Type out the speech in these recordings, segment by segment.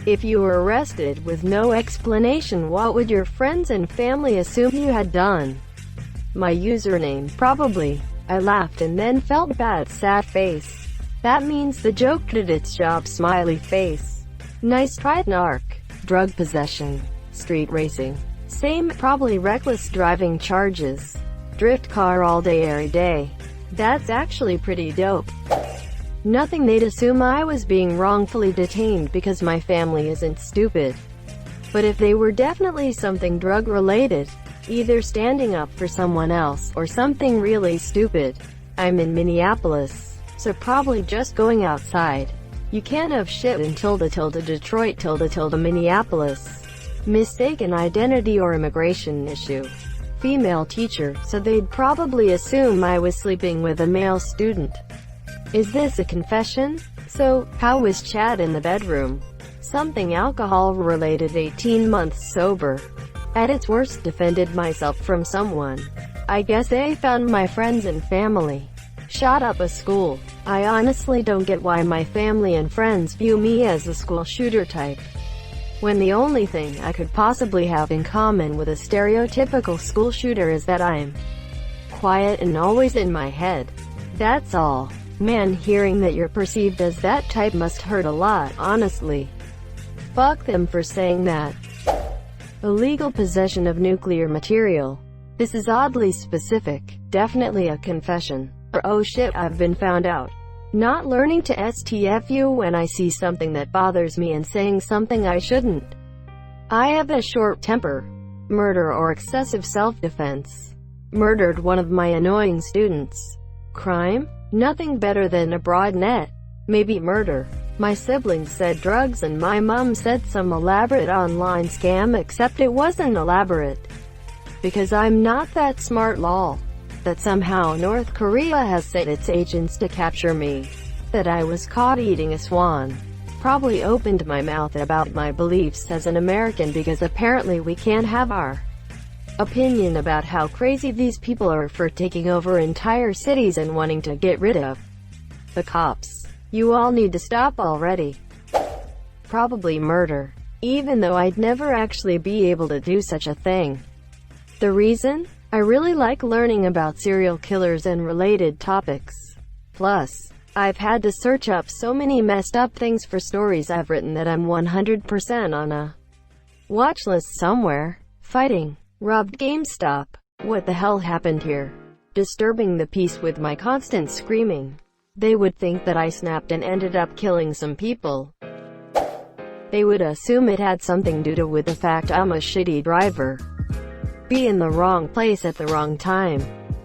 If you were arrested with no explanation, what would your friends and family assume you had done? My username, probably. I laughed and then felt bad, sad face. That means the joke did its job, smiley face. Nice try, narc. Drug possession. Street racing. Same, probably reckless driving charges. Drift car all day every day. That's actually pretty dope. Nothing, they'd assume I was being wrongfully detained because my family isn't stupid. But if they were definitely something drug-related, either standing up for someone else, or something really stupid. I'm in Minneapolis, so probably just going outside. You can't have shit until Detroit Minneapolis. Mistaken identity or immigration issue. Female teacher, so they'd probably assume I was sleeping with a male student. Is this a confession? So, how was Chad in the bedroom? Something alcohol-related, 18 months sober. At its worst, defended myself from someone. I guess they found my friends and family. Shot up a school. I honestly don't get why my family and friends view me as a school shooter type, when the only thing I could possibly have in common with a stereotypical school shooter is that I'm quiet and always in my head. That's all. Man, hearing that you're perceived as that type must hurt a lot, honestly. Fuck them for saying that. Illegal possession of nuclear material. This is oddly specific. Definitely a confession. Or oh shit, I've been found out. Not learning to STFU when I see something that bothers me and saying something I shouldn't. I have a short temper. Murder or excessive self-defense. Murdered one of my annoying students. Crime? Nothing better than a broad net. Maybe murder. My siblings said drugs and my mom said some elaborate online scam, except it wasn't elaborate. Because I'm not that smart, lol. That somehow North Korea has sent its agents to capture me. That I was caught eating a swan. Probably opened my mouth about my beliefs as an American because apparently we can't have our opinion about how crazy these people are for taking over entire cities and wanting to get rid of the cops. You all need to stop already. Probably murder. Even though I'd never actually be able to do such a thing. The reason? I really like learning about serial killers and related topics. Plus, I've had to search up so many messed up things for stories I've written that I'm 100% on a watch list somewhere. Fighting. Robbed GameStop. What the hell happened here? Disturbing the peace with my constant screaming. They would think that I snapped and ended up killing some people. They would assume it had something to do with the fact I'm a shitty driver. Be in the wrong place at the wrong time.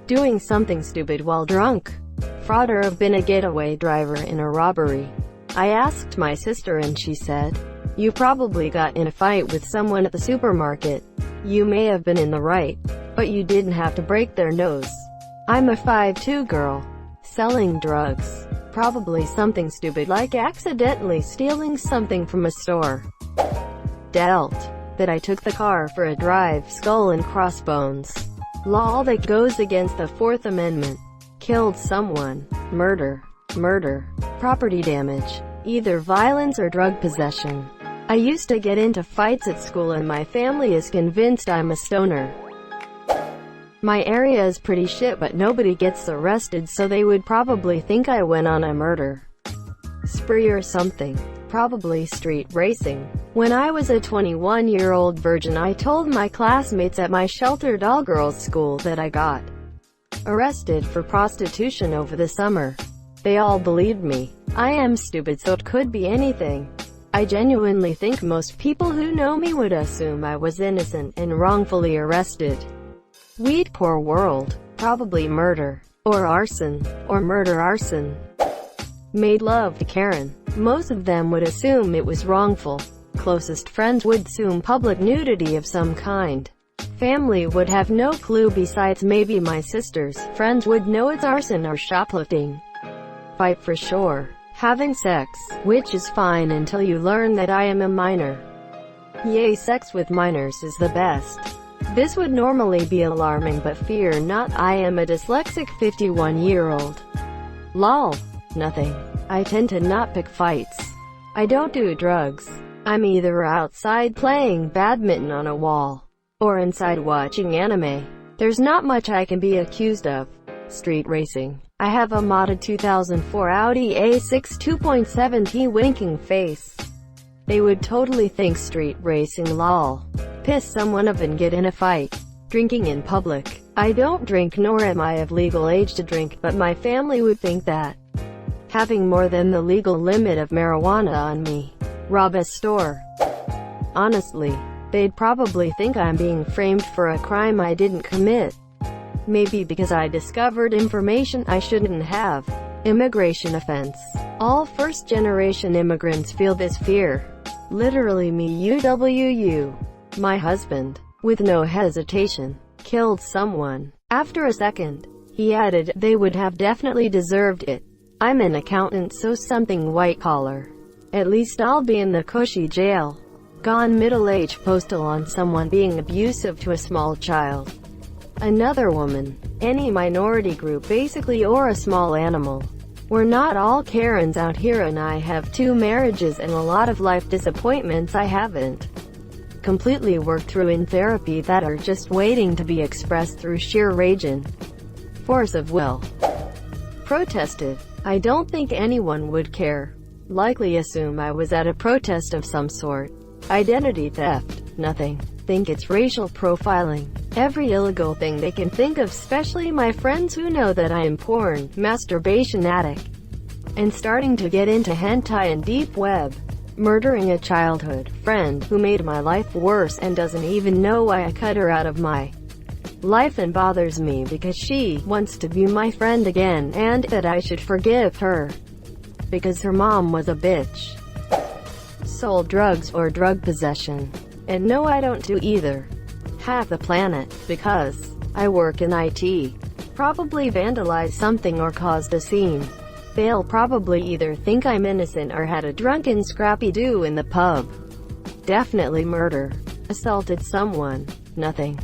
Doing something stupid while drunk. Fraud, or have been a getaway driver in a robbery. I asked my sister and she said, "You probably got in a fight with someone at the supermarket. You may have been in the right, but you didn't have to break their nose." I'm a 5'2" girl. Selling drugs. Probably something stupid like accidentally stealing something from a store. Dealt. That I took the car for a drive, skull and crossbones. Law that goes against the Fourth Amendment. Killed someone. Murder. Murder. Property damage. Either violence or drug possession. I used to get into fights at school and my family is convinced I'm a stoner. My area is pretty shit but nobody gets arrested, so they would probably think I went on a murder spree or something. Probably street racing. When I was a 21-year-old virgin, I told my classmates at my sheltered all-girls school that I got arrested for prostitution over the summer. They all believed me. I am stupid, so it could be anything. I genuinely think most people who know me would assume I was innocent and wrongfully arrested. We'd poor world. Probably murder. Or arson. Or murder arson. Made love to Karen. Most of them would assume it was wrongful. Closest friends would assume public nudity of some kind. Family would have no clue besides maybe my sisters. Friends would know it's arson or shoplifting. Fight for sure. Having sex, which is fine until you learn that I am a minor. Yay, sex with minors is the best. This would normally be alarming, but fear not, I am a dyslexic 51-year-old. Lol. Nothing. I tend to not pick fights. I don't do drugs. I'm either outside playing badminton on a wall, or inside watching anime. There's not much I can be accused of. Street racing. I have a modded 2004 Audi A6 2.7T winking face. They would totally think street racing lol. Piss someone up and get in a fight. Drinking in public. I don't drink nor am I of legal age to drink, but my family would think that. Having more than the legal limit of marijuana on me. Rob a store. Honestly, they'd probably think I'm being framed for a crime I didn't commit. Maybe because I discovered information I shouldn't have. Immigration offense. All first-generation immigrants feel this fear. Literally me UWU. My husband, with no hesitation, killed someone. After a second, he added, they would have definitely deserved it. I'm an accountant, so something white-collar. At least I'll be in the cushy jail. Gone middle-age postal on someone being abusive to a small child. Another woman. Any minority group basically, or a small animal. We're not all Karens out here, and I have 2 marriages and a lot of life disappointments I haven't completely worked through in therapy that are just waiting to be expressed through sheer rage and force of will. Protested. I don't think anyone would care. Likely assume I was at a protest of some sort. Identity theft. Nothing. Think it's racial profiling. Every illegal thing they can think of, especially my friends who know that I am porn, masturbation addict, and starting to get into hentai and deep web. Murdering a childhood friend who made my life worse and doesn't even know why I cut her out of my life and bothers me because she wants to be my friend again, and that I should forgive her because her mom was a bitch. Sold drugs or drug possession. And no, I don't do either. Hack the planet, because I work in IT. Probably vandalize something or caused a scene. They'll probably either think I'm innocent or had a drunken scrappy-doo in the pub. Definitely murder. Assaulted someone. Nothing.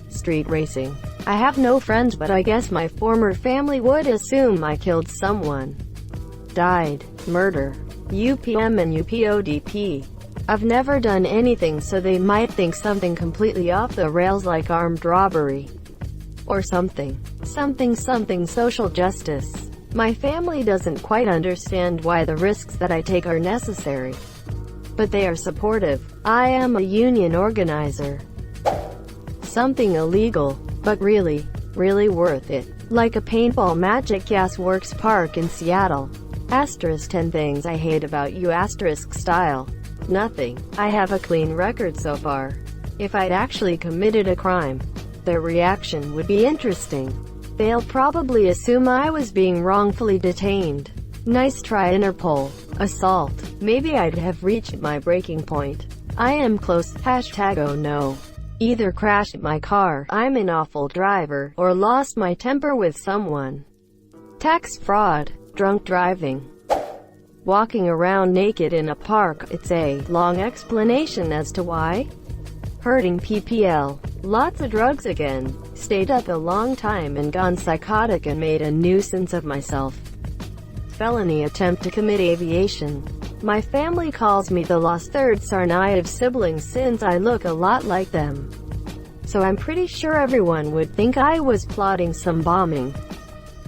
Street racing. I have no friends, but I guess my former family would assume I killed someone. Died. Murder. UPM and UPODP. I've never done anything, so they might think something completely off the rails like armed robbery. Or something social justice. My family doesn't quite understand why the risks that I take are necessary. But they are supportive. I am a union organizer. Something illegal, but really worth it. Like a paintball Magic Gas Works park in Seattle. Asterisk 10 things I hate about you asterisk style. Nothing. I have a clean record so far. If I'd actually committed a crime, their reaction would be interesting. They'll probably assume I was being wrongfully detained. Nice try, Interpol. Assault. Maybe I'd have reached my breaking point. I am close. Hashtag oh no. Either crashed my car, I'm an awful driver, or lost my temper with someone. Tax fraud. Drunk driving. Walking around naked in a park. It's a long explanation as to why. Hurting PPL. Lots of drugs again. Stayed up a long time and gone psychotic and made a nuisance of myself. Felony attempt to commit aviation. My family calls me the lost third Tsarnaev sibling since I look a lot like them. So I'm pretty sure everyone would think I was plotting some bombing.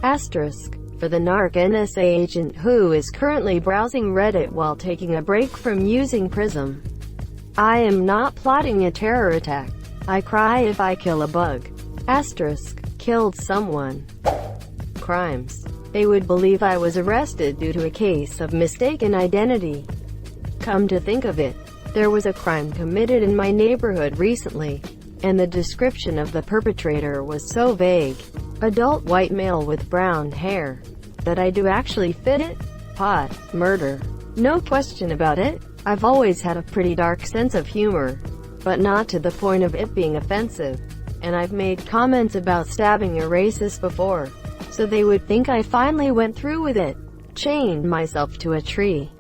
Asterisk. For the narc NSA agent who is currently browsing Reddit while taking a break from using Prism. I am not plotting a terror attack. I cry if I kill a bug. Asterisk. Killed someone. Crimes. They would believe I was arrested due to a case of mistaken identity. Come to think of it, there was a crime committed in my neighborhood recently, and the description of the perpetrator was so vague. Adult white male with brown hair. That I do actually fit it? Pot. Murder. No question about it. I've always had a pretty dark sense of humor, but not to the point of it being offensive. And I've made comments about stabbing a racist before, so they would think I finally went through with it. Chained myself to a tree.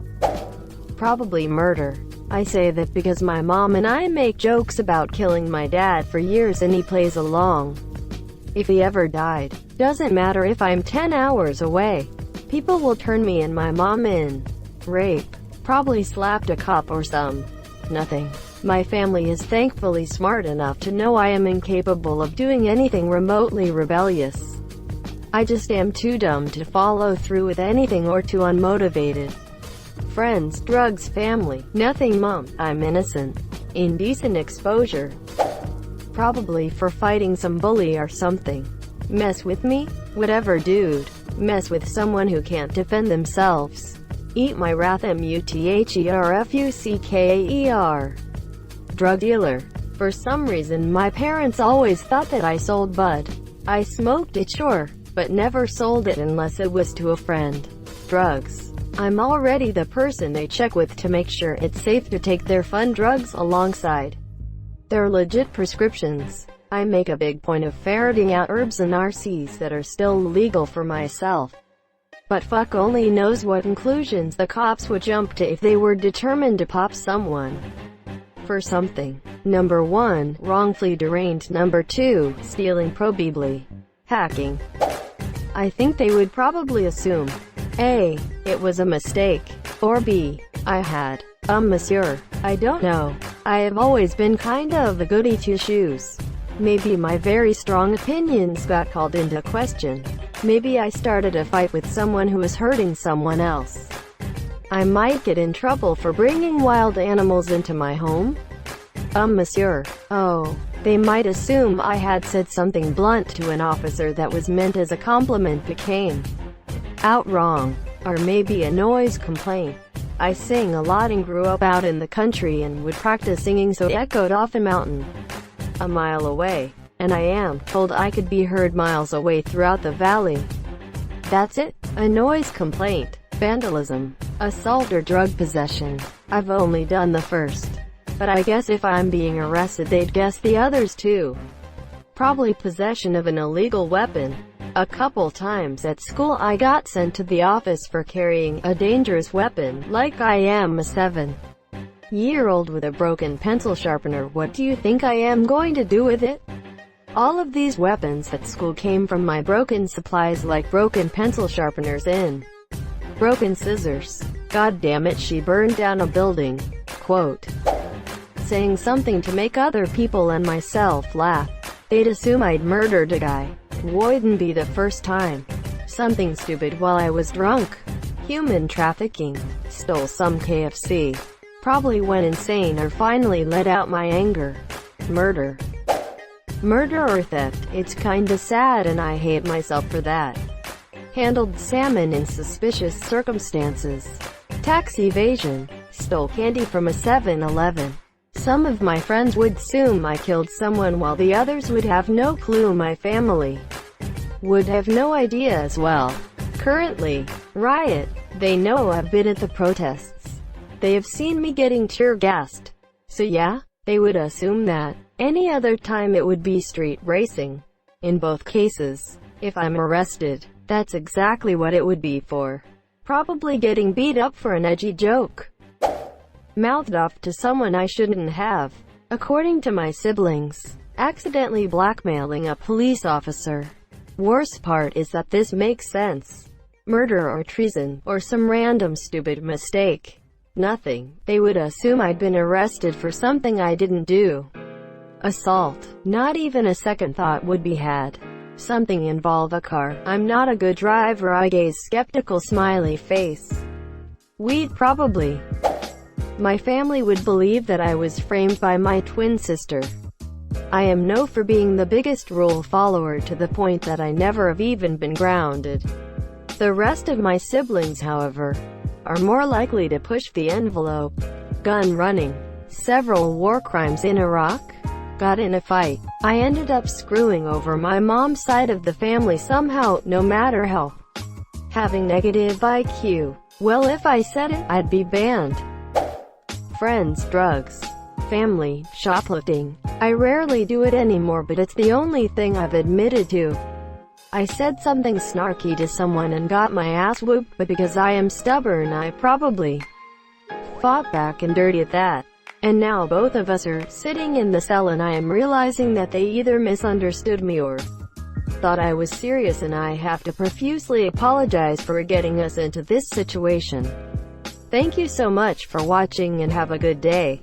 Probably murder. I say that because my mom and I make jokes about killing my dad for years and he plays along. If he ever died, doesn't matter if I'm 10 hours away. People will turn me and my mom in. Rape. Probably slapped a cop or some. Nothing. My family is thankfully smart enough to know I am incapable of doing anything remotely rebellious. I just am too dumb to follow through with anything or too unmotivated. Friends, drugs, family. Nothing, mom. I'm innocent. Indecent exposure. Probably for fighting some bully or something. Mess with me? Whatever, dude. Mess with someone who can't defend themselves. Eat my wrath. MUTHERFUCKAER. Drug dealer. For some reason my parents always thought that I sold bud. I smoked it, sure, but never sold it unless it was to a friend. Drugs. I'm already the person they check with to make sure it's safe to take their fun drugs alongside their legit prescriptions. I make a big point of ferreting out herbs and RCs that are still legal for myself. But fuck only knows what conclusions the cops would jump to if they were determined to pop someone for something. Number 1, wrongfully deranged. Number 2, stealing. Probably hacking. I think they would probably assume A, it was a mistake, or B, I had monsieur. I don't know. I have always been kinda of a goody two-shoes. Maybe my very strong opinions got called into question. Maybe I started a fight with someone who was hurting someone else. I might get in trouble for bringing wild animals into my home. Monsieur. Oh, they might assume I had said something blunt to an officer that was meant as a compliment but came out wrong. Or maybe a noise complaint. I sing a lot and grew up out in the country and would practice singing so it echoed off a mountain a mile away. And I am told I could be heard miles away throughout the valley. That's it. A noise complaint, vandalism, assault or drug possession. I've only done the first. But I guess if I'm being arrested they'd guess the others too. Probably possession of an illegal weapon. A couple times at school I got sent to the office for carrying a dangerous weapon, like I am a 7-year-old with a broken pencil sharpener. What do you think I am going to do with it? All of these weapons at school came from my broken supplies, like broken pencil sharpeners and broken scissors. God damn it, she burned down a building. Quote. Saying something to make other people and myself laugh. They'd assume I'd murdered a guy. Wouldn't be the first time. Something stupid while I was drunk. Human trafficking. Stole some KFC. Probably went insane or finally let out my anger. Murder. Murder or theft. It's kinda sad and I hate myself for that. Handled salmon in suspicious circumstances. Tax evasion. Stole candy from a 7-Eleven. Some of my friends would assume I killed someone while the others would have no clue. My family would have no idea as well. Currently, riot. They know I've been at the protests. They have seen me getting tear gassed. So yeah, they would assume that. Any other time it would be street racing. In both cases, if I'm arrested, that's exactly what it would be for. Probably getting beat up for an edgy joke. Mouthed off to someone I shouldn't have. According to my siblings, accidentally blackmailing a police officer. Worst part is that this makes sense. Murder or treason, or some random stupid mistake. Nothing. They would assume I'd been arrested for something I didn't do. Assault. Not even a second thought would be had. Something involve a car. I'm not a good driver. I gaze skeptical smiley face. Weed probably. My family would believe that I was framed by my twin sister. I am known for being the biggest rule follower to the point that I never have even been grounded. The rest of my siblings, however, are more likely to push the envelope. Gun running. Several war crimes in Iraq. Got in a fight. I ended up screwing over my mom's side of the family somehow, no matter how. Having negative IQ. Well, if I said it, I'd be banned. Friends, drugs, family, shoplifting. I rarely do it anymore, but it's the only thing I've admitted to. I said something snarky to someone and got my ass whooped, but because I am stubborn I probably fought back and dirty at that. And now both of us are sitting in the cell and I am realizing that they either misunderstood me or thought I was serious, and I have to profusely apologize for getting us into this situation. Thank you so much for watching and have a good day.